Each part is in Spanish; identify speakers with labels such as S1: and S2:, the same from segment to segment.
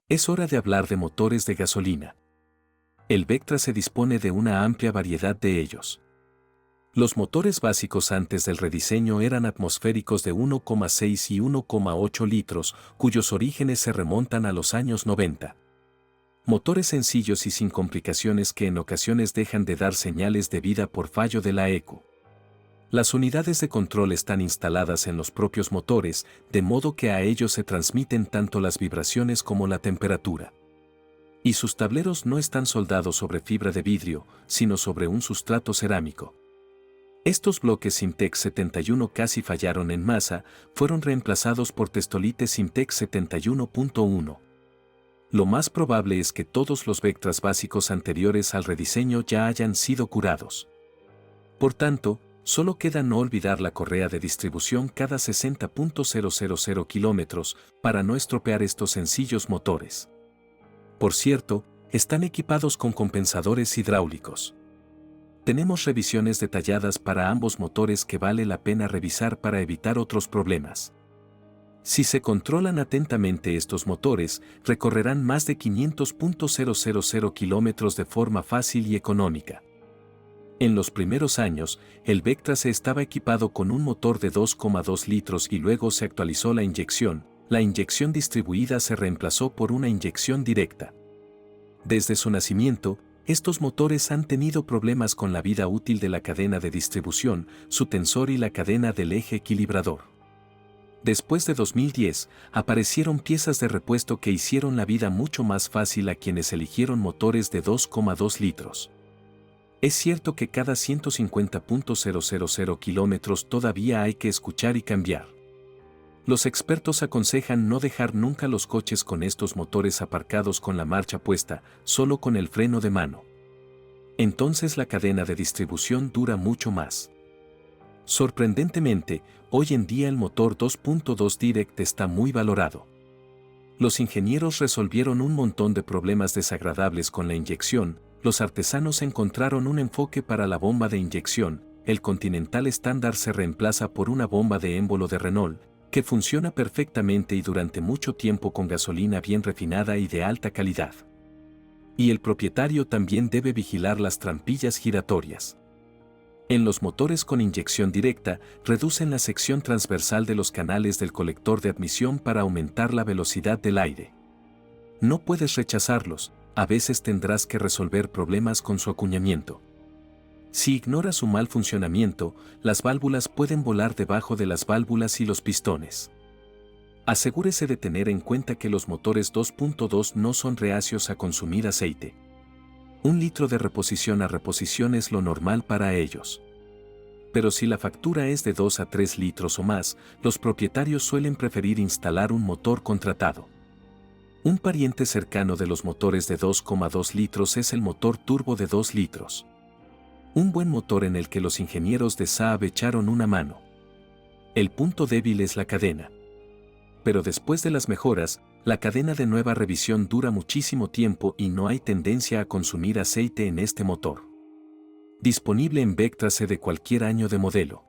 S1: Es hora de hablar de motores de gasolina. El Vectra se dispone de una amplia variedad de ellos. Los motores básicos antes del rediseño eran atmosféricos de 1,6 y 1,8 litros, cuyos orígenes se remontan a los años 90. Motores sencillos y sin complicaciones que en ocasiones dejan de dar señales de vida por fallo de la ECU. Las unidades de control están instaladas en los propios motores, de modo que a ellos se transmiten tanto las vibraciones como la temperatura. Y sus tableros no están soldados sobre fibra de vidrio, sino sobre un sustrato cerámico. Estos bloques Simtex 71 casi fallaron en masa, fueron reemplazados por Testolite Simtex 71.1. Lo más probable es que todos los Vectras básicos anteriores al rediseño ya hayan sido curados. Por tanto, solo queda no olvidar la correa de distribución cada 60.000 kilómetros para no estropear estos sencillos motores. Por cierto, están equipados con compensadores hidráulicos. Tenemos revisiones detalladas para ambos motores que vale la pena revisar para evitar otros problemas. Si se controlan atentamente estos motores, recorrerán más de 500.000 kilómetros de forma fácil y económica. En los primeros años, el Vectra se estaba equipado con un motor de 2,2 litros y luego se actualizó la inyección. La inyección distribuida se reemplazó por una inyección directa. Desde su nacimiento, estos motores han tenido problemas con la vida útil de la cadena de distribución, su tensor y la cadena del eje equilibrador. Después de 2010, aparecieron piezas de repuesto que hicieron la vida mucho más fácil a quienes eligieron motores de 2,2 litros. Es cierto que cada 150.000 kilómetros todavía hay que escuchar y cambiar. Los expertos aconsejan no dejar nunca los coches con estos motores aparcados con la marcha puesta, solo con el freno de mano. Entonces la cadena de distribución dura mucho más. Sorprendentemente, hoy en día el motor 2.2 Direct está muy valorado. Los ingenieros resolvieron un montón de problemas desagradables con la inyección. Los artesanos encontraron un enfoque para la bomba de inyección. El Continental estándar se reemplaza por una bomba de émbolo de Renault, que funciona perfectamente y durante mucho tiempo con gasolina bien refinada y de alta calidad. Y el propietario también debe vigilar las trampillas giratorias. En los motores con inyección directa, reducen la sección transversal de los canales del colector de admisión para aumentar la velocidad del aire. No puedes rechazarlos, a veces tendrás que resolver problemas con su acuñamiento. Si ignoras su mal funcionamiento, las válvulas pueden volar debajo de las válvulas y los pistones. Asegúrese de tener en cuenta que los motores 2.2 no son reacios a consumir aceite. 1 litro de reposición a reposición es lo normal para ellos. Pero si la factura es de 2 a 3 litros o más, los propietarios suelen preferir instalar un motor contratado. Un pariente cercano de los motores de 2,2 litros es el motor turbo de 2 litros. Un buen motor en el que los ingenieros de Saab echaron una mano. El punto débil es la cadena. Pero después de las mejoras, la cadena de nueva revisión dura muchísimo tiempo y no hay tendencia a consumir aceite en este motor. Disponible en Vectra C de cualquier año de modelo.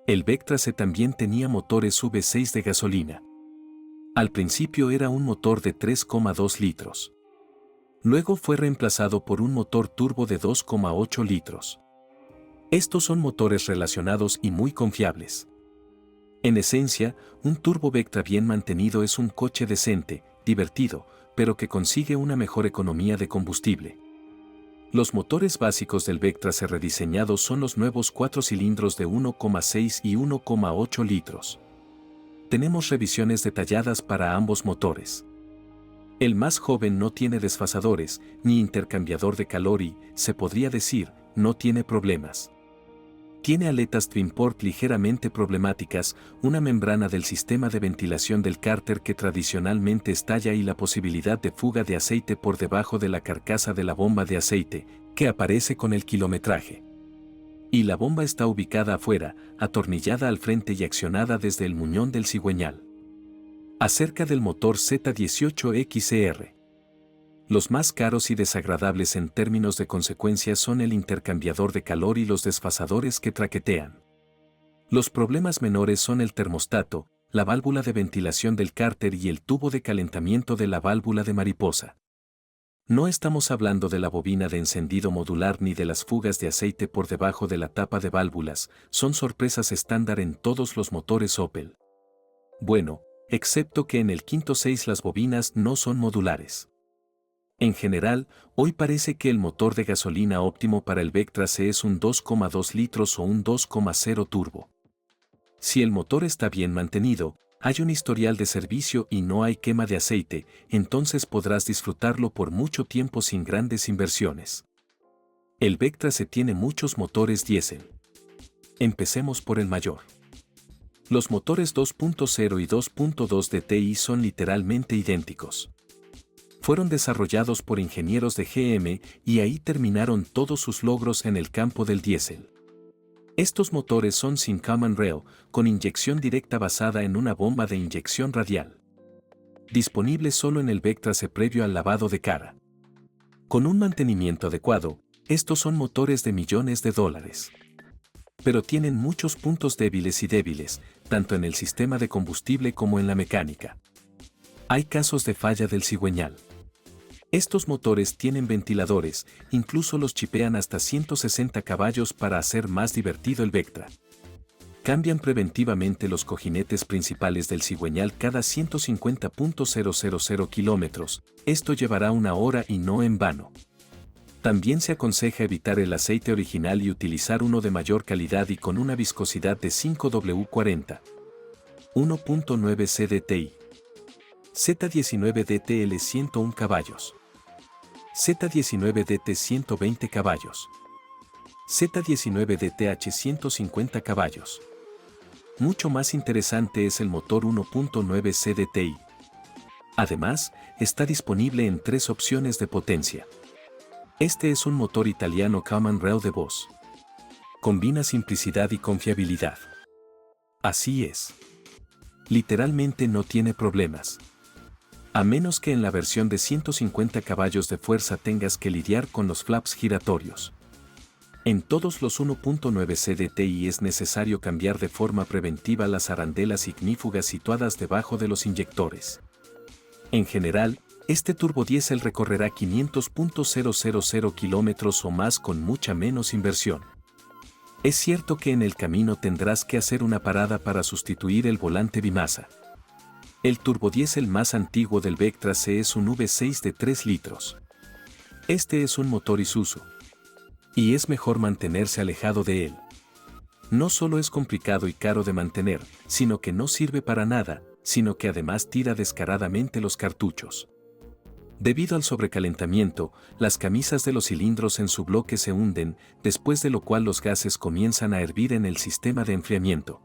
S1: El Vectra C también tenía motores V6 de gasolina. Al principio era un motor de 3,2 litros. Luego fue reemplazado por un motor turbo de 2,8 litros. Estos son motores relacionados y muy confiables. En esencia, un turbo Vectra bien mantenido es un coche decente, divertido, pero que consigue una mejor economía de combustible. Los motores básicos del Vectra C rediseñados son los nuevos 4 cilindros de 1,6 y 1,8 litros. Tenemos revisiones detalladas para ambos motores. El más joven no tiene desfasadores, ni intercambiador de calor y, se podría decir, no tiene problemas. Tiene aletas twinport ligeramente problemáticas, una membrana del sistema de ventilación del cárter que tradicionalmente estalla y la posibilidad de fuga de aceite por debajo de la carcasa de la bomba de aceite, que aparece con el kilometraje. Y la bomba está ubicada afuera, atornillada al frente y accionada desde el muñón del cigüeñal. Acerca del motor Z18XR. Los más caros y desagradables en términos de consecuencias son el intercambiador de calor y los desfasadores que traquetean. Los problemas menores son el termostato, la válvula de ventilación del cárter y el tubo de calentamiento de la válvula de mariposa. No estamos hablando de la bobina de encendido modular ni de las fugas de aceite por debajo de la tapa de válvulas, son sorpresas estándar en todos los motores Opel. Bueno, excepto que en el 6 las bobinas no son modulares. En general, hoy parece que el motor de gasolina óptimo para el Vectra C es un 2,2 litros o un 2,0 turbo. Si el motor está bien mantenido, hay un historial de servicio y no hay quema de aceite, entonces podrás disfrutarlo por mucho tiempo sin grandes inversiones. El Vectra C tiene muchos motores diésel. Empecemos por el mayor. Los motores 2.0 y 2.2 de TI son literalmente idénticos. Fueron desarrollados por ingenieros de GM y ahí terminaron todos sus logros en el campo del diésel. Estos motores son sin common rail, con inyección directa basada en una bomba de inyección radial. Disponible solo en el Vectra C previo al lavado de cara. Con un mantenimiento adecuado, estos son motores de millones de dólares. Pero tienen muchos puntos débiles, tanto en el sistema de combustible como en la mecánica. Hay casos de falla del cigüeñal. Estos motores tienen ventiladores, incluso los chipean hasta 160 caballos para hacer más divertido el Vectra. Cambian preventivamente los cojinetes principales del cigüeñal cada 150.000 kilómetros, esto llevará una hora y no en vano. También se aconseja evitar el aceite original y utilizar uno de mayor calidad y con una viscosidad de 5W40. 1.9 CDTI. Z19DTL 101 caballos. Z19DT 120 caballos. Z19DTH 150 caballos. Mucho más interesante es el motor 1.9 CDTI. Además, está disponible en 3 opciones de potencia. Este es un motor italiano Common Rail de Bosch. Combina simplicidad y confiabilidad. Así es. Literalmente no tiene problemas. A menos que en la versión de 150 caballos de fuerza tengas que lidiar con los flaps giratorios. En todos los 1.9 CDTI es necesario cambiar de forma preventiva las arandelas ignífugas situadas debajo de los inyectores. En general, este turbodiesel recorrerá 500.000 kilómetros o más con mucha menos inversión. Es cierto que en el camino tendrás que hacer una parada para sustituir el volante bimasa. El turbodiesel más antiguo del Vectra C es un V6 de 3 litros. Este es un motor Isuzu. Y es mejor mantenerse alejado de él. No solo es complicado y caro de mantener, sino que no sirve para nada, sino que además tira descaradamente los cartuchos. Debido al sobrecalentamiento, las camisas de los cilindros en su bloque se hunden, después de lo cual los gases comienzan a hervir en el sistema de enfriamiento.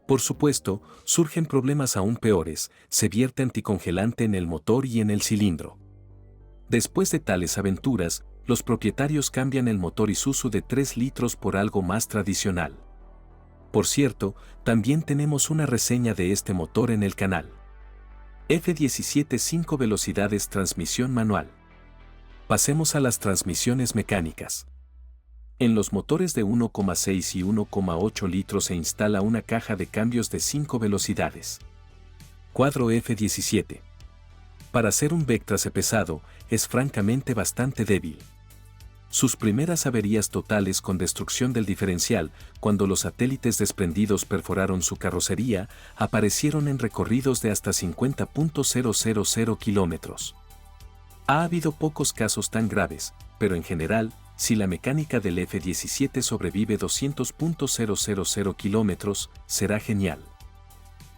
S1: Por supuesto, surgen problemas aún peores, se vierte anticongelante en el motor y en el cilindro. Después de tales aventuras, los propietarios cambian el motor Isuzu de 3 litros por algo más tradicional. Por cierto, también tenemos una reseña de este motor en el canal. F17 5 velocidades transmisión manual. Pasemos a las transmisiones mecánicas. En los motores de 1,6 y 1,8 litros se instala una caja de cambios de 5 velocidades. Cuadro F17. Para ser un Vectra C pesado, es francamente bastante débil. Sus primeras averías totales con destrucción del diferencial, cuando los satélites desprendidos perforaron su carrocería, aparecieron en recorridos de hasta 50.000 kilómetros. Ha habido pocos casos tan graves, pero en general, si la mecánica del F17 sobrevive 200.000 kilómetros, será genial.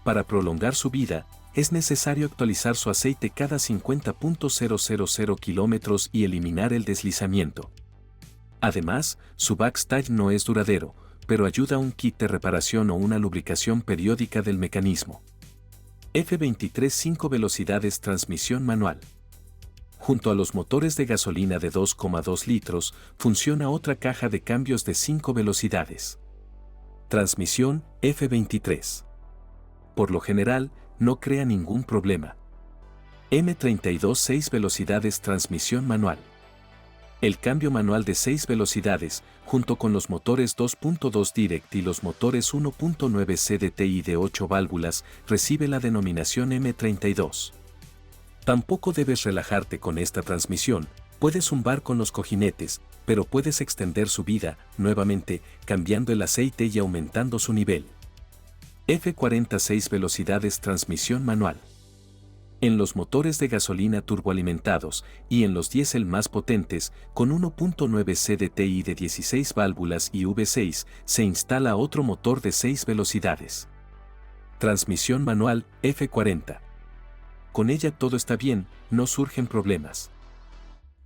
S1: Para prolongar su vida, es necesario actualizar su aceite cada 50.000 kilómetros y eliminar el deslizamiento. Además, su backstage no es duradero, pero ayuda a un kit de reparación o una lubricación periódica del mecanismo. F23 5 velocidades transmisión manual. Junto a los motores de gasolina de 2,2 litros, funciona otra caja de cambios de 5 velocidades. Transmisión F23. Por lo general, no crea ningún problema. M32 6 velocidades transmisión manual. El cambio manual de 6 velocidades, junto con los motores 2.2 Direct y los motores 1.9 CDTI de 8 válvulas, recibe la denominación M32. Tampoco debes relajarte con esta transmisión, puedes zumbar con los cojinetes, pero puedes extender su vida, nuevamente, cambiando el aceite y aumentando su nivel. F40 6 velocidades transmisión manual. En los motores de gasolina turboalimentados y en los diésel más potentes, con 1.9 CDTI de 16 válvulas y V6, se instala otro motor de 6 velocidades. Transmisión manual F40. Con ella todo está bien, no surgen problemas.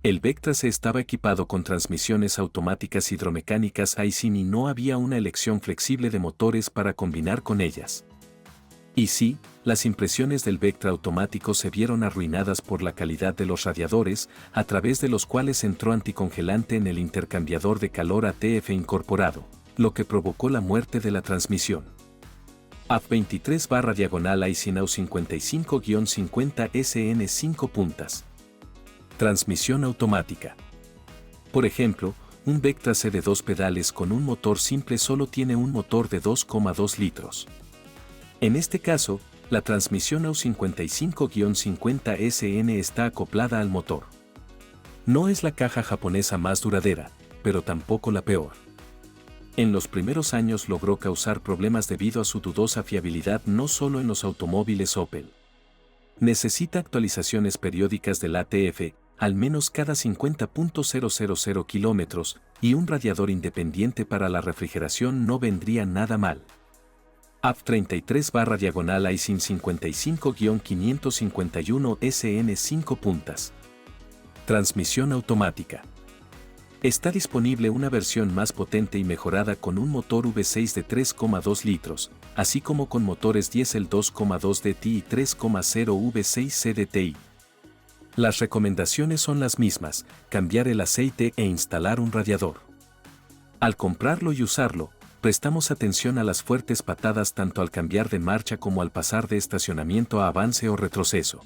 S1: El Vectra C estaba equipado con transmisiones automáticas hidromecánicas Aisin y no había una elección flexible de motores para combinar con ellas. Y sí, las impresiones del Vectra automático se vieron arruinadas por la calidad de los radiadores, a través de los cuales entró anticongelante en el intercambiador de calor ATF incorporado, lo que provocó la muerte de la transmisión. AF23/diagonal Aisinau 55-50 SN 5 puntas. Transmisión automática. Por ejemplo, un Vectra C de 2 pedales con un motor simple solo tiene un motor de 2,2 litros. En este caso, la transmisión AU55-50 SN está acoplada al motor. No es la caja japonesa más duradera, pero tampoco la peor. En los primeros años logró causar problemas debido a su dudosa fiabilidad no solo en los automóviles Opel. Necesita actualizaciones periódicas del ATF, al menos cada 50.000 kilómetros, y un radiador independiente para la refrigeración no vendría nada mal. AF33/diagonal Aisin 55-551 SN 5 puntas. Transmisión automática. Está disponible una versión más potente y mejorada con un motor V6 de 3,2 litros, así como con motores diésel 2,2 DT y 3,0 V6 CDTI. Las recomendaciones son las mismas: cambiar el aceite e instalar un radiador. Al comprarlo y usarlo, prestamos atención a las fuertes patadas tanto al cambiar de marcha como al pasar de estacionamiento a avance o retroceso.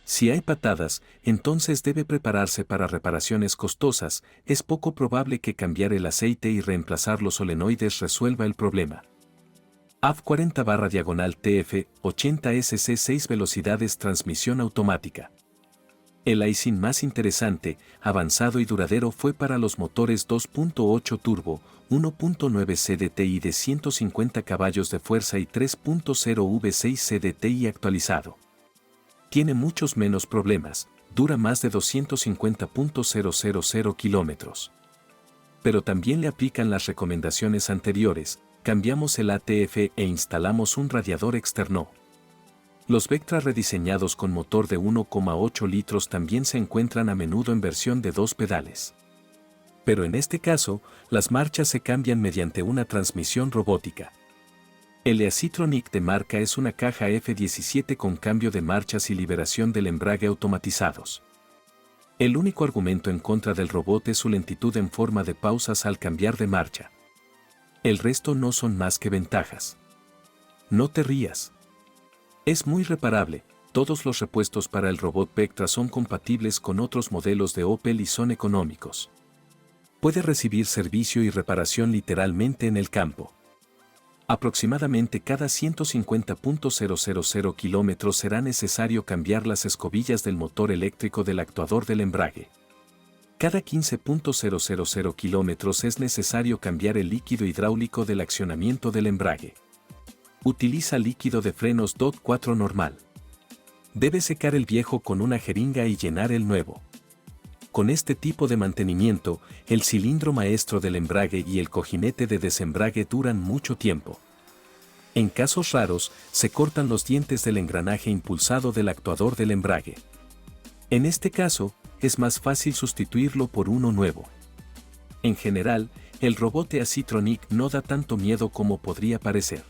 S1: Si hay patadas, entonces debe prepararse para reparaciones costosas, es poco probable que cambiar el aceite y reemplazar los solenoides resuelva el problema. AF40/diagonal TF 80 SC 6 velocidades transmisión automática. El Aisin más interesante, avanzado y duradero fue para los motores 2.8 turbo, 1.9 CDTI de 150 caballos de fuerza y 3.0 V6 CDTI actualizado. Tiene muchos menos problemas, dura más de 250.000 kilómetros. Pero también le aplican las recomendaciones anteriores: cambiamos el ATF e instalamos un radiador externo. Los Vectra rediseñados con motor de 1,8 litros también se encuentran a menudo en versión de 2 pedales. Pero en este caso, las marchas se cambian mediante una transmisión robótica. El Easytronic de marca es una caja F17 con cambio de marchas y liberación del embrague automatizados. El único argumento en contra del robot es su lentitud en forma de pausas al cambiar de marcha. El resto no son más que ventajas. No te rías. Es muy reparable, todos los repuestos para el robot Vectra son compatibles con otros modelos de Opel y son económicos. Puede recibir servicio y reparación literalmente en el campo. Aproximadamente cada 150.000 kilómetros será necesario cambiar las escobillas del motor eléctrico del actuador del embrague. Cada 15.000 kilómetros es necesario cambiar el líquido hidráulico del accionamiento del embrague. Utiliza líquido de frenos DOT 4 normal. Debe secar el viejo con una jeringa y llenar el nuevo. Con este tipo de mantenimiento, el cilindro maestro del embrague y el cojinete de desembrague duran mucho tiempo. En casos raros, se cortan los dientes del engranaje impulsado del actuador del embrague. En este caso, es más fácil sustituirlo por uno nuevo. En general, el robot Easytronic no da tanto miedo como podría parecer.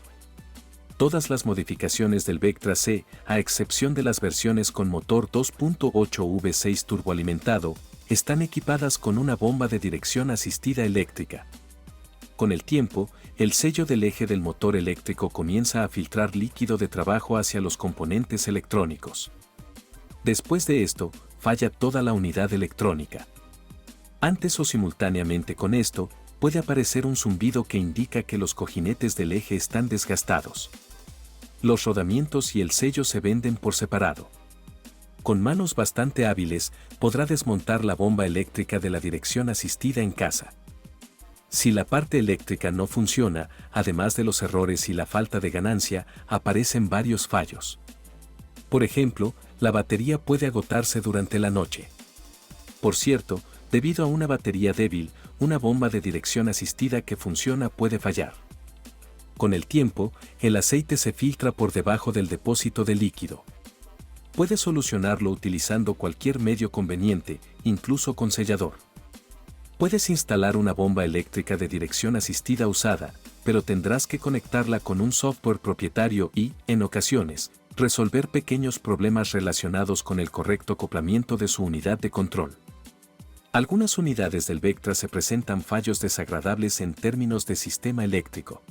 S1: Todas las modificaciones del Vectra C, a excepción de las versiones con motor 2.8 V6 turboalimentado, están equipadas con una bomba de dirección asistida eléctrica. Con el tiempo, el sello del eje del motor eléctrico comienza a filtrar líquido de trabajo hacia los componentes electrónicos. Después de esto, falla toda la unidad electrónica. Antes o simultáneamente con esto, puede aparecer un zumbido que indica que los cojinetes del eje están desgastados. Los rodamientos y el sello se venden por separado. Con manos bastante hábiles, podrá desmontar la bomba eléctrica de la dirección asistida en casa. Si la parte eléctrica no funciona, además de los errores y la falta de ganancia, aparecen varios fallos. Por ejemplo, la batería puede agotarse durante la noche. Por cierto, debido a una batería débil, una bomba de dirección asistida que funciona puede fallar. Con el tiempo, el aceite se filtra por debajo del depósito de líquido. Puedes solucionarlo utilizando cualquier medio conveniente, incluso con sellador. Puedes instalar una bomba eléctrica de dirección asistida usada, pero tendrás que conectarla con un software propietario y, en ocasiones, resolver pequeños problemas relacionados con el correcto acoplamiento de su unidad de control. Algunas unidades del Vectra se presentan fallos desagradables en términos de sistema eléctrico.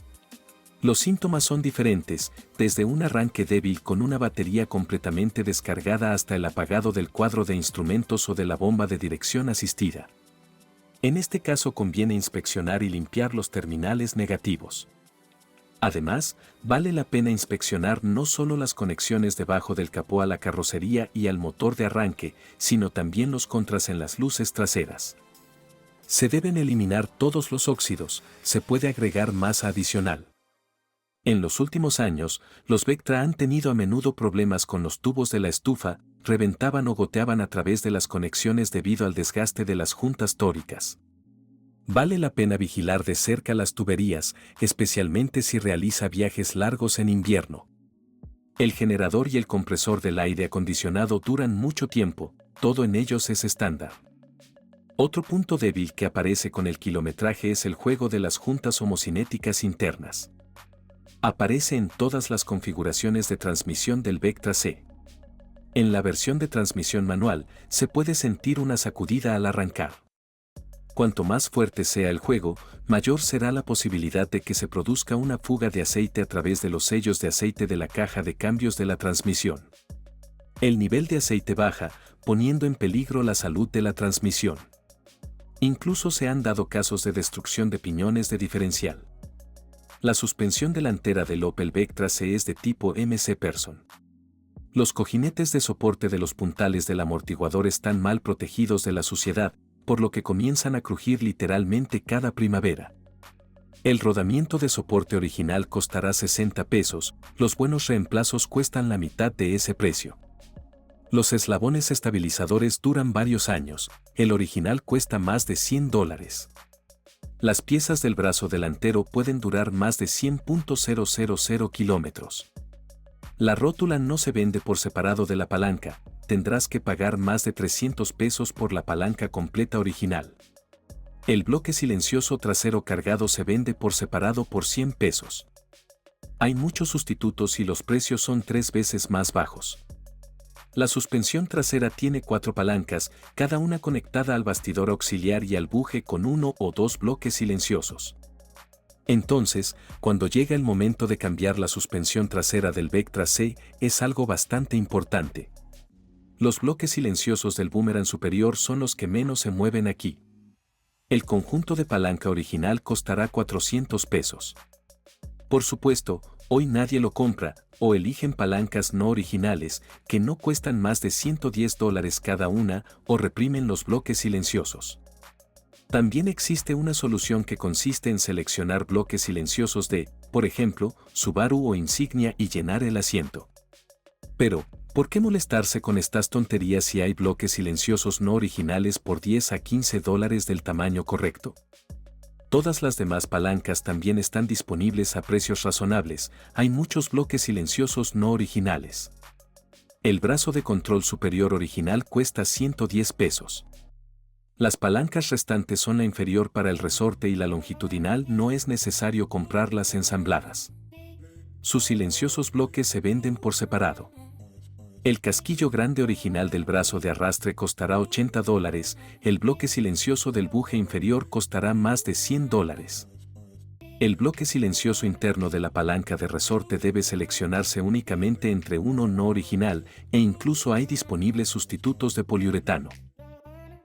S1: Los síntomas son diferentes, desde un arranque débil con una batería completamente descargada hasta el apagado del cuadro de instrumentos o de la bomba de dirección asistida. En este caso conviene inspeccionar y limpiar los terminales negativos. Además, vale la pena inspeccionar no solo las conexiones debajo del capó a la carrocería y al motor de arranque, sino también los contras en las luces traseras. Se deben eliminar todos los óxidos, se puede agregar masa adicional. En los últimos años, los Vectra han tenido a menudo problemas con los tubos de la estufa, reventaban o goteaban a través de las conexiones debido al desgaste de las juntas tóricas. Vale la pena vigilar de cerca las tuberías, especialmente si realiza viajes largos en invierno. El generador y el compresor del aire acondicionado duran mucho tiempo, todo en ellos es estándar. Otro punto débil que aparece con el kilometraje es el juego de las juntas homocinéticas internas. Aparece en todas las configuraciones de transmisión del Vectra C. En la versión de transmisión manual, se puede sentir una sacudida al arrancar. Cuanto más fuerte sea el juego, mayor será la posibilidad de que se produzca una fuga de aceite a través de los sellos de aceite de la caja de cambios de la transmisión. El nivel de aceite baja, poniendo en peligro la salud de la transmisión. Incluso se han dado casos de destrucción de piñones de diferencial. La suspensión delantera del Opel Vectra C es de tipo MC Person. Los cojinetes de soporte de los puntales del amortiguador están mal protegidos de la suciedad, por lo que comienzan a crujir literalmente cada primavera. El rodamiento de soporte original costará 60 pesos, los buenos reemplazos cuestan la mitad de ese precio. Los eslabones estabilizadores duran varios años, el original cuesta más de $100. Las piezas del brazo delantero pueden durar más de 100.000 kilómetros. La rótula no se vende por separado de la palanca, tendrás que pagar más de 300 pesos por la palanca completa original. El bloque silencioso trasero cargado se vende por separado por 100 pesos. Hay muchos sustitutos y los precios son 3 veces más bajos. La suspensión trasera tiene 4 palancas, cada una conectada al bastidor auxiliar y al buje con 1 o 2 bloques silenciosos. Entonces, cuando llega el momento de cambiar la suspensión trasera del Vectra C, es algo bastante importante. Los bloques silenciosos del boomerang superior son los que menos se mueven aquí. El conjunto de palanca original costará 400 pesos. Por supuesto, hoy nadie lo compra, o eligen palancas no originales, que no cuestan más de $110 cada una, o reprimen los bloques silenciosos. También existe una solución que consiste en seleccionar bloques silenciosos de, por ejemplo, Subaru o Insignia y llenar el asiento. Pero, ¿por qué molestarse con estas tonterías si hay bloques silenciosos no originales por $10 a $15 del tamaño correcto? Todas las demás palancas también están disponibles a precios razonables, hay muchos bloques silenciosos no originales. El brazo de control superior original cuesta 110 pesos. Las palancas restantes son la inferior para el resorte y la longitudinal no es necesario comprarlas ensambladas. Sus silenciosos bloques se venden por separado. El casquillo grande original del brazo de arrastre costará $80, el bloque silencioso del buje inferior costará más de $100. El bloque silencioso interno de la palanca de resorte debe seleccionarse únicamente entre uno no original, e incluso hay disponibles sustitutos de poliuretano.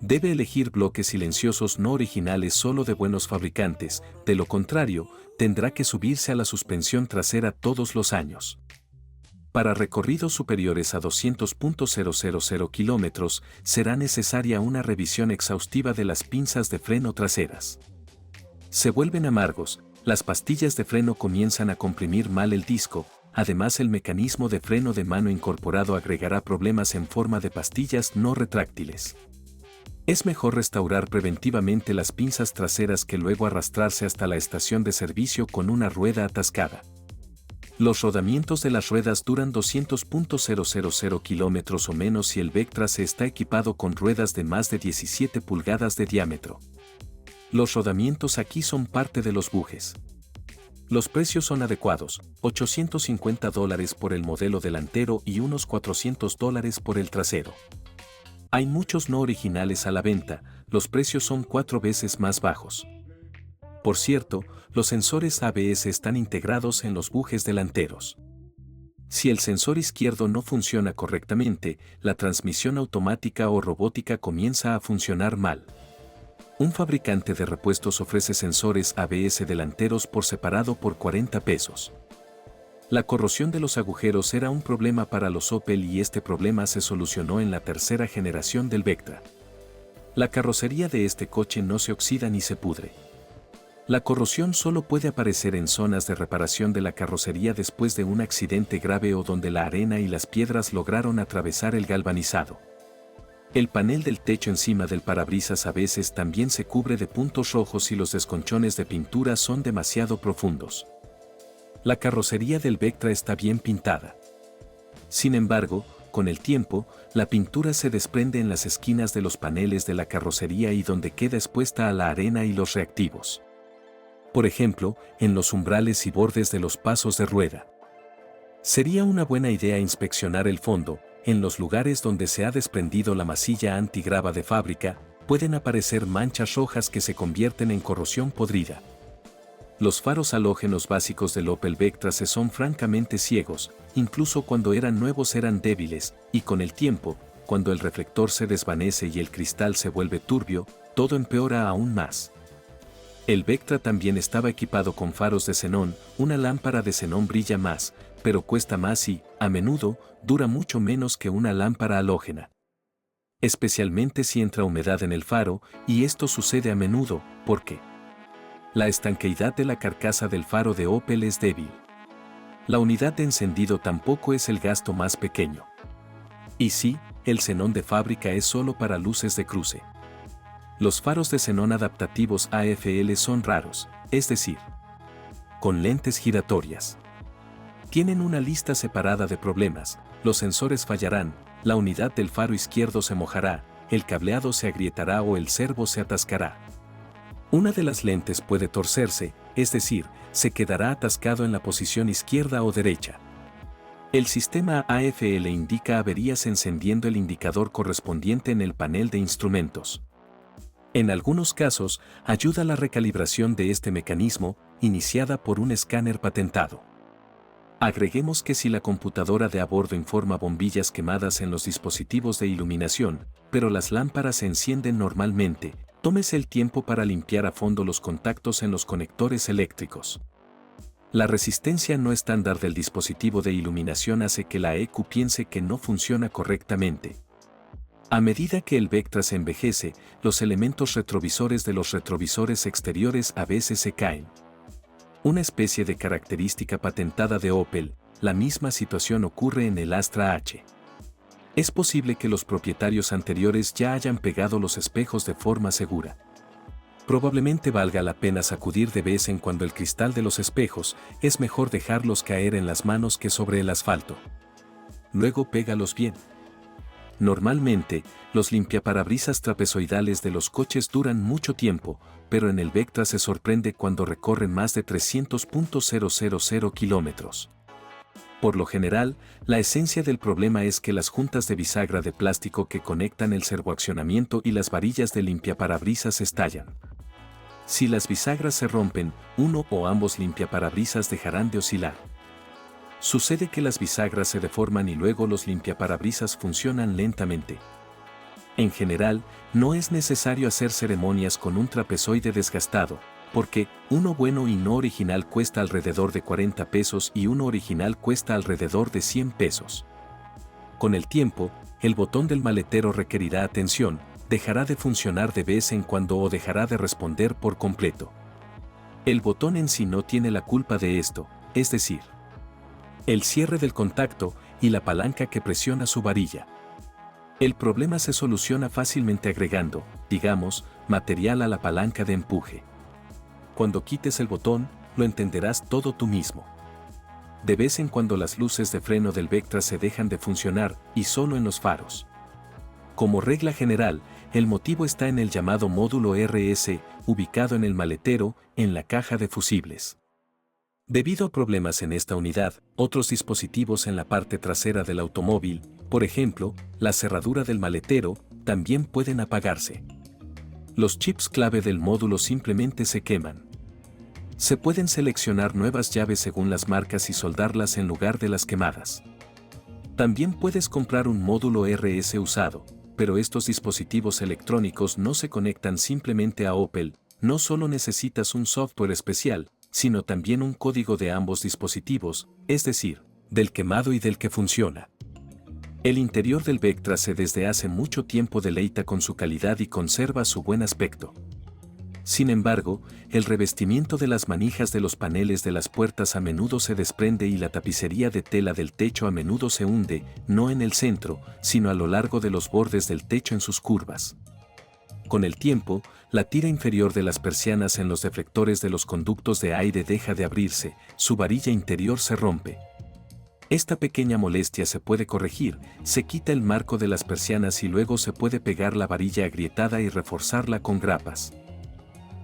S1: Debe elegir bloques silenciosos no originales solo de buenos fabricantes, de lo contrario, tendrá que subirse a la suspensión trasera todos los años. Para recorridos superiores a 200.000 kilómetros, será necesaria una revisión exhaustiva de las pinzas de freno traseras. Se vuelven amargos, las pastillas de freno comienzan a comprimir mal el disco, además el mecanismo de freno de mano incorporado agregará problemas en forma de pastillas no retráctiles. Es mejor restaurar preventivamente las pinzas traseras que luego arrastrarse hasta la estación de servicio con una rueda atascada. Los rodamientos de las ruedas duran 200.000 kilómetros o menos si el Vectra-C está equipado con ruedas de más de 17 pulgadas de diámetro. Los rodamientos aquí son parte de los bujes. Los precios son adecuados, $850 por el modelo delantero y unos $400 por el trasero. Hay muchos no originales a la venta, los precios son 4 veces más bajos. Por cierto, los sensores ABS están integrados en los bujes delanteros. Si el sensor izquierdo no funciona correctamente, la transmisión automática o robótica comienza a funcionar mal. Un fabricante de repuestos ofrece sensores ABS delanteros por separado por $40. La corrosión de los agujeros era un problema para los Opel y este problema se solucionó en la tercera generación del Vectra. La carrocería de este coche no se oxida ni se pudre. La corrosión solo puede aparecer en zonas de reparación de la carrocería después de un accidente grave o donde la arena y las piedras lograron atravesar el galvanizado. El panel del techo encima del parabrisas a veces también se cubre de puntos rojos y los desconchones de pintura son demasiado profundos. La carrocería del Vectra está bien pintada. Sin embargo, con el tiempo, la pintura se desprende en las esquinas de los paneles de la carrocería y donde queda expuesta a la arena y los reactivos. Por ejemplo, en los umbrales y bordes de los pasos de rueda. Sería una buena idea inspeccionar el fondo. En los lugares donde se ha desprendido la masilla antigrava de fábrica, pueden aparecer manchas rojas que se convierten en corrosión podrida. Los faros halógenos básicos del Opel Vectra-C son francamente ciegos, incluso cuando eran nuevos eran débiles, y con el tiempo, cuando el reflector se desvanece y el cristal se vuelve turbio, todo empeora aún más. El Vectra también estaba equipado con faros de xenón, una lámpara de xenón brilla más, pero cuesta más y, a menudo, dura mucho menos que una lámpara halógena. Especialmente si entra humedad en el faro, y esto sucede a menudo, porque la estanqueidad de la carcasa del faro de Opel es débil. La unidad de encendido tampoco es el gasto más pequeño. Y sí, el xenón de fábrica es solo para luces de cruce. Los faros de xenón adaptativos AFL son raros, es decir, con lentes giratorias. Tienen una lista separada de problemas, los sensores fallarán, la unidad del faro izquierdo se mojará, el cableado se agrietará o el servo se atascará. Una de las lentes puede torcerse, es decir, se quedará atascado en la posición izquierda o derecha. El sistema AFL indica averías encendiendo el indicador correspondiente en el panel de instrumentos. En algunos casos, ayuda la recalibración de este mecanismo, iniciada por un escáner patentado. Agreguemos que si la computadora de a bordo informa bombillas quemadas en los dispositivos de iluminación, pero las lámparas se encienden normalmente, tómese el tiempo para limpiar a fondo los contactos en los conectores eléctricos. La resistencia no estándar del dispositivo de iluminación hace que la EQ piense que no funciona correctamente. A medida que el Vectra se envejece, los elementos retrovisores de los retrovisores exteriores a veces se caen. Una especie de característica patentada de Opel, la misma situación ocurre en el Astra H. Es posible que los propietarios anteriores ya hayan pegado los espejos de forma segura. Probablemente valga la pena sacudir de vez en cuando el cristal de los espejos, es mejor dejarlos caer en las manos que sobre el asfalto. Luego pégalos bien. Normalmente, los limpiaparabrisas trapezoidales de los coches duran mucho tiempo, pero en el Vectra se sorprende cuando recorren más de 300.000 kilómetros. Por lo general, la esencia del problema es que las juntas de bisagra de plástico que conectan el servoaccionamiento y las varillas de limpiaparabrisas estallan. Si las bisagras se rompen, uno o ambos limpiaparabrisas dejarán de oscilar. Sucede que las bisagras se deforman y luego los limpiaparabrisas funcionan lentamente. En general, no es necesario hacer ceremonias con un trapezoide desgastado, porque uno bueno y no original cuesta alrededor de 40 pesos y uno original cuesta alrededor de 100 pesos. Con el tiempo, el botón del maletero requerirá atención, dejará de funcionar de vez en cuando o dejará de responder por completo. El botón en sí no tiene la culpa de esto, es decir, el cierre del contacto y la palanca que presiona su varilla. El problema se soluciona fácilmente agregando, digamos, material a la palanca de empuje. Cuando quites el botón, lo entenderás todo tú mismo. De vez en cuando las luces de freno del Vectra se dejan de funcionar, y solo en los faros. Como regla general, el motivo está en el llamado módulo RS, ubicado en el maletero, en la caja de fusibles. Debido a problemas en esta unidad, otros dispositivos en la parte trasera del automóvil, por ejemplo, la cerradura del maletero, también pueden apagarse. Los chips clave del módulo simplemente se queman. Se pueden seleccionar nuevas llaves según las marcas y soldarlas en lugar de las quemadas. También puedes comprar un módulo RS usado, pero estos dispositivos electrónicos no se conectan simplemente a Opel, no solo necesitas un software especial, sino también un código de ambos dispositivos, es decir, del quemado y del que funciona. El interior del Vectra C desde hace mucho tiempo deleita con su calidad y conserva su buen aspecto. Sin embargo, el revestimiento de las manijas de los paneles de las puertas a menudo se desprende y la tapicería de tela del techo a menudo se hunde, no en el centro, sino a lo largo de los bordes del techo en sus curvas. Con el tiempo, la tira inferior de las persianas en los deflectores de los conductos de aire deja de abrirse, su varilla interior se rompe. Esta pequeña molestia se puede corregir, se quita el marco de las persianas y luego se puede pegar la varilla agrietada y reforzarla con grapas.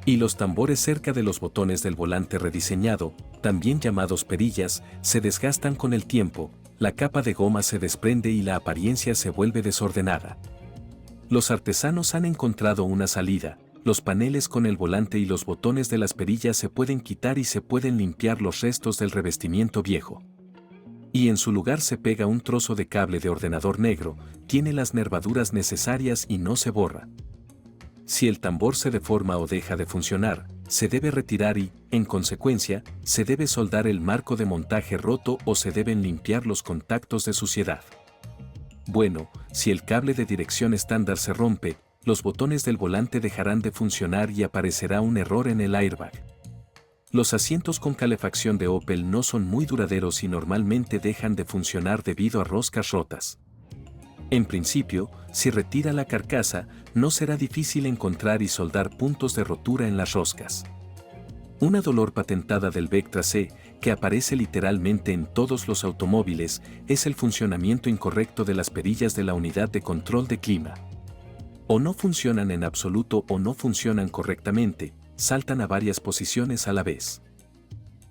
S1: Y los tambores cerca de los botones del volante rediseñado, también llamados perillas, se desgastan con el tiempo, la capa de goma se desprende y la apariencia se vuelve desordenada. Los artesanos han encontrado una salida, los paneles con el volante y los botones de las perillas se pueden quitar y se pueden limpiar los restos del revestimiento viejo. Y en su lugar se pega un trozo de cable de ordenador negro, tiene las nervaduras necesarias y no se borra. Si el tambor se deforma o deja de funcionar, se debe retirar y, en consecuencia, se debe soldar el marco de montaje roto o se deben limpiar los contactos de suciedad. Bueno, si el cable de dirección estándar se rompe, los botones del volante dejarán de funcionar y aparecerá un error en el airbag. Los asientos con calefacción de Opel no son muy duraderos y normalmente dejan de funcionar debido a roscas rotas. En principio, si retira la carcasa, no será difícil encontrar y soldar puntos de rotura en las roscas. Una dolor patentada del Vectra C, que aparece literalmente en todos los automóviles, es el funcionamiento incorrecto de las perillas de la unidad de control de clima. O no funcionan en absoluto o no funcionan correctamente, saltan a varias posiciones a la vez.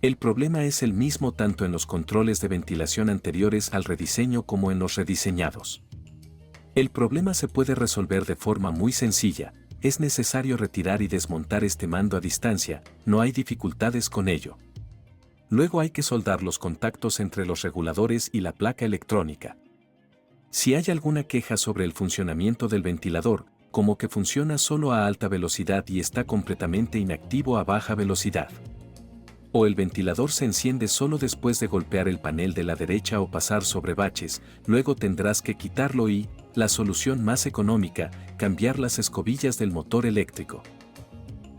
S1: El problema es el mismo tanto en los controles de ventilación anteriores al rediseño como en los rediseñados. El problema se puede resolver de forma muy sencilla, es necesario retirar y desmontar este mando a distancia, no hay dificultades con ello. Luego hay que soldar los contactos entre los reguladores y la placa electrónica. Si hay alguna queja sobre el funcionamiento del ventilador, como que funciona solo a alta velocidad y está completamente inactivo a baja velocidad, o el ventilador se enciende solo después de golpear el panel de la derecha o pasar sobre baches, luego tendrás que quitarlo y, la solución más económica, cambiar las escobillas del motor eléctrico.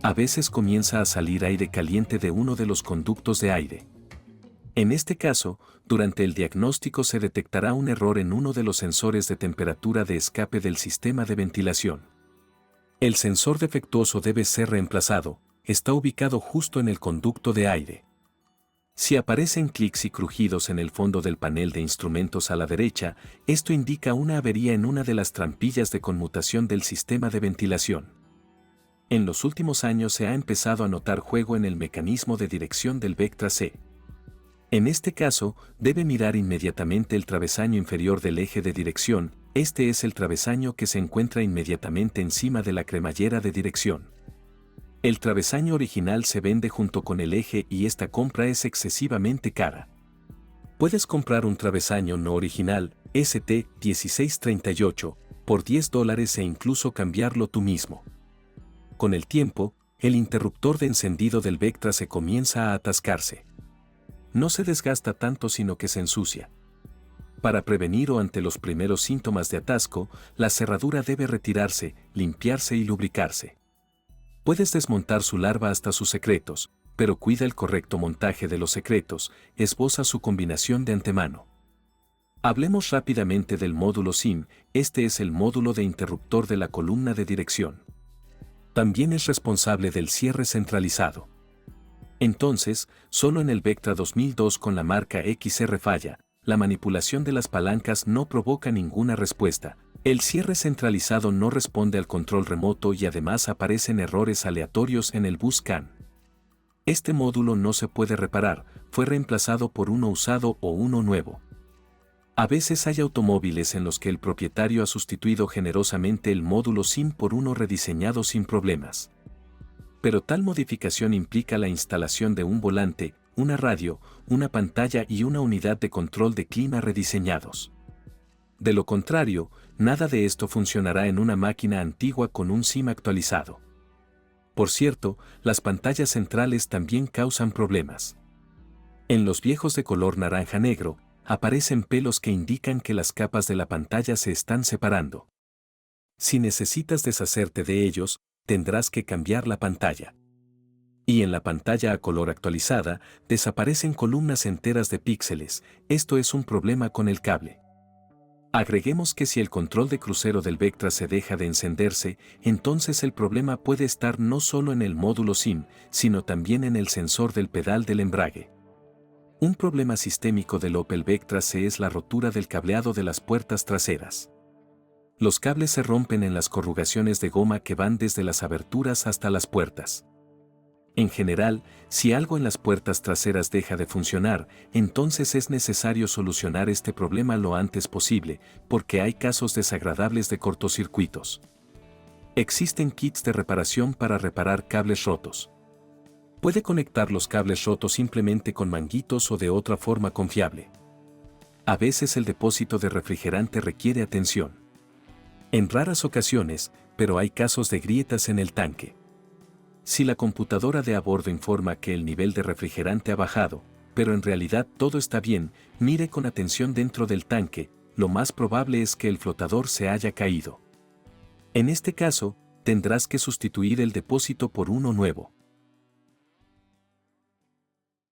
S1: A veces comienza a salir aire caliente de uno de los conductos de aire. En este caso, durante el diagnóstico se detectará un error en uno de los sensores de temperatura de escape del sistema de ventilación. El sensor defectuoso debe ser reemplazado, está ubicado justo en el conducto de aire. Si aparecen clics y crujidos en el fondo del panel de instrumentos a la derecha, esto indica una avería en una de las trampillas de conmutación del sistema de ventilación. En los últimos años se ha empezado a notar juego en el mecanismo de dirección del Vectra C. En este caso, debe mirar inmediatamente el travesaño inferior del eje de dirección, este es el travesaño que se encuentra inmediatamente encima de la cremallera de dirección. El travesaño original se vende junto con el eje y esta compra es excesivamente cara. Puedes comprar un travesaño no original, ST1638, por $10 e incluso cambiarlo tú mismo. Con el tiempo, el interruptor de encendido del Vectra se comienza a atascarse. No se desgasta tanto sino que se ensucia. Para prevenir o ante los primeros síntomas de atasco, la cerradura debe retirarse, limpiarse y lubricarse. Puedes desmontar su larva hasta sus secretos, pero cuida el correcto montaje de los secretos, esboza su combinación de antemano. Hablemos rápidamente del módulo SIM, este es el módulo de interruptor de la columna de dirección. También es responsable del cierre centralizado. Entonces, solo en el Vectra 2002 con la marca XR falla, la manipulación de las palancas no provoca ninguna respuesta, el cierre centralizado no responde al control remoto y además aparecen errores aleatorios en el bus CAN. Este módulo no se puede reparar, fue reemplazado por uno usado o uno nuevo. A veces hay automóviles en los que el propietario ha sustituido generosamente el módulo SIM por uno rediseñado sin problemas. Pero tal modificación implica la instalación de un volante, una radio, una pantalla y una unidad de control de clima rediseñados. De lo contrario, nada de esto funcionará en una máquina antigua con un SIM actualizado. Por cierto, las pantallas centrales también causan problemas. En los viejos de color naranja-negro, aparecen pelos que indican que las capas de la pantalla se están separando. Si necesitas deshacerte de ellos, tendrás que cambiar la pantalla. Y en la pantalla a color actualizada, desaparecen columnas enteras de píxeles, esto es un problema con el cable. Agreguemos que si el control de crucero del Vectra se deja de encenderse, entonces el problema puede estar no solo en el módulo SIM, sino también en el sensor del pedal del embrague. Un problema sistémico del Opel Vectra C es la rotura del cableado de las puertas traseras. Los cables se rompen en las corrugaciones de goma que van desde las aberturas hasta las puertas. En general, si algo en las puertas traseras deja de funcionar, entonces es necesario solucionar este problema lo antes posible, porque hay casos desagradables de cortocircuitos. Existen kits de reparación para reparar cables rotos. Puede conectar los cables rotos simplemente con manguitos o de otra forma confiable. A veces el depósito de refrigerante requiere atención. En raras ocasiones, pero hay casos de grietas en el tanque. Si la computadora de a bordo informa que el nivel de refrigerante ha bajado, pero en realidad todo está bien, mire con atención dentro del tanque, lo más probable es que el flotador se haya caído. En este caso, tendrás que sustituir el depósito por uno nuevo.